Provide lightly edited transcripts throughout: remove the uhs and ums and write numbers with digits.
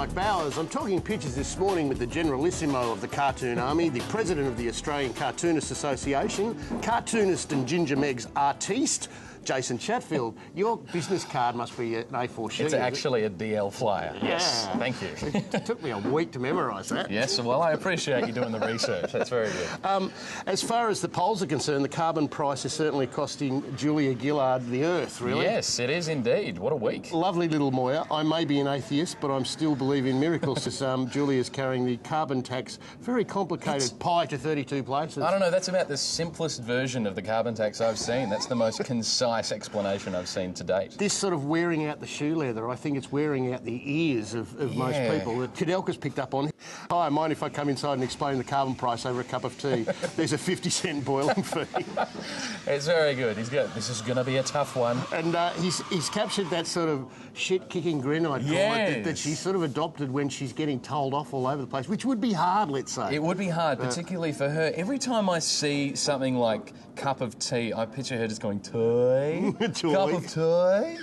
Mike Bowers. I'm talking pictures this morning with the Generalissimo of the Cartoon Army, the President of the Australian Cartoonist Association, cartoonist and Ginger Meg's artiste, Jason Chatfield. Your business card must be an A4 sheet. It's actually a DL flyer. Yeah. Yes, thank you. It took me a week to memorise that. Yes, well, I appreciate you doing the research. That's very good. As far as the polls are concerned, the carbon price is certainly costing Julia Gillard the earth, really. Yes, it is indeed. What a week. Lovely little Moya. I may be an atheist, but I'm still believe in miracles. Julia's carrying the carbon tax, very complicated pie to 32 places. I don't know, that's about the simplest version of the carbon tax I've seen. That's the most concise explanation I've seen to date. This sort of wearing out the shoe leather, I think it's wearing out the ears of most people that Kudelka's picked up on. Hi, mind if I come inside and explain the carbon price over a cup of tea? There's a 50-cent boiling fee. It's very good. This is going to be a tough one. And he's captured that sort of shit-kicking grin, I'd call it, that she sort of adopted when she's getting told off all over the place, which would be hard, let's say. It would be hard, particularly for her. Every time I see something like cup of tea, I picture her just going, toy? Cup of tea?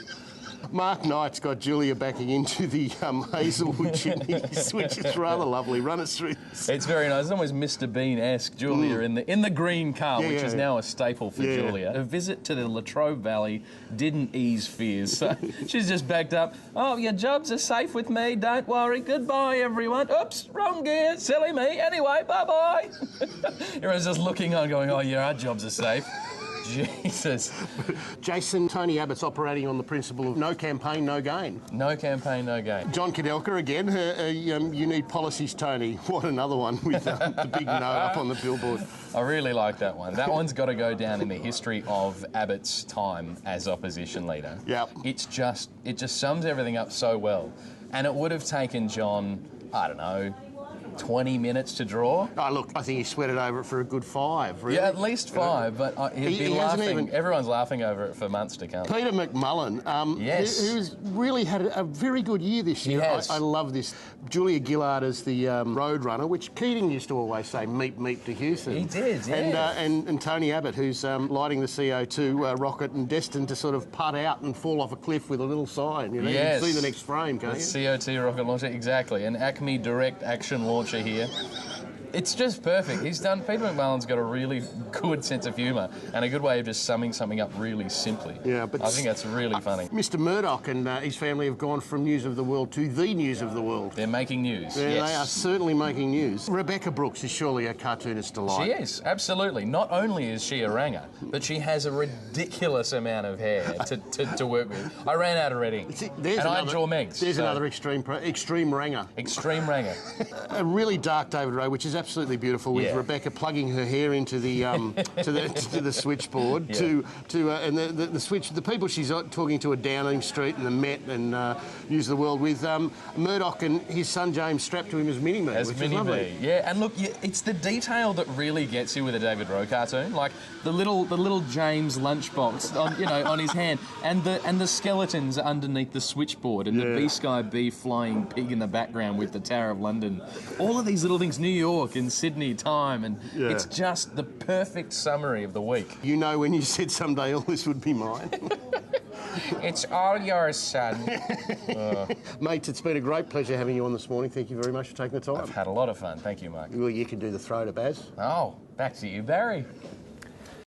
Mark Knight's got Julia backing into the Hazelwood chimneys, which is rather lovely. Run us through this. It's very nice. It's almost Mr. Bean-esque. Julia in the green car, which is now a staple for Julia. A visit to the Latrobe Valley didn't ease fears. So she's just backed up. Oh, your jobs are safe with me. Don't worry. Goodbye, everyone. Oops, wrong gear. Silly me. Anyway, bye-bye. Everyone's just looking on going, oh, yeah, our jobs are safe. Jesus. Jason, Tony Abbott's operating on the principle of no campaign, no gain. No campaign, no gain. John Kudelka again. You need policies, Tony. What another one with the big no up on the billboard. I really like that one. That one's got to go down in the history of Abbott's time as opposition leader. Yep. It just sums everything up so well. And it would have taken John, I don't know, 20 minutes to draw. Oh, look, I think he sweated over it for a good 5, really. Yeah, at least 5, but he'd be laughing. Everyone's laughing over it for months to come. Peter McMullen, who's really had a very good year this year. He has. I love this. Julia Gillard as the road runner, which Keating used to always say, meep, meep to Houston. He did, yeah. And Tony Abbott, who's lighting the CO2 rocket and destined to sort of putt out and fall off a cliff with a little sign. You know, you can see the next frame, can't you? CO2 rocket launcher, exactly. An Acme direct action launcher here. It's just perfect. Peter McMullen's got a really good sense of humour and a good way of just summing something up really simply. Yeah, but I think that's really funny. Mr. Murdoch and his family have gone from News of the World to the News of the World. They're making news. Yeah, yes. They are certainly making news. Rebecca Brooks is surely a cartoonist delight. She is, absolutely. Not only is she a ranger, but she has a ridiculous amount of hair to work with. I ran out already. I draw Megs. There's another extreme ranger. Extreme ranger. A really dark David Rowe, which is absolutely beautiful, with Rebecca plugging her hair into the to the switchboard. And the people she's talking to are Downing Street and the Met and News of the World, with Murdoch and his son James strapped to him as Mini-Me, which is lovely. Yeah, and look, it's the detail that really gets you with a David Rowe cartoon, like the little James lunchbox on his hand, and the skeletons underneath the switchboard, and the B-Sky B flying pig in the background with the Tower of London. All of these little things, New York and Sydney time, and it's just the perfect summary of the week. You know when you said someday all this would be mine. It's all yours, son. Mate, it's been a great pleasure having you on this morning. Thank you very much for taking the time. I've had a lot of fun. Thank you, Mark. Well, you can do the throw to Baz. Oh, back to you, Barry.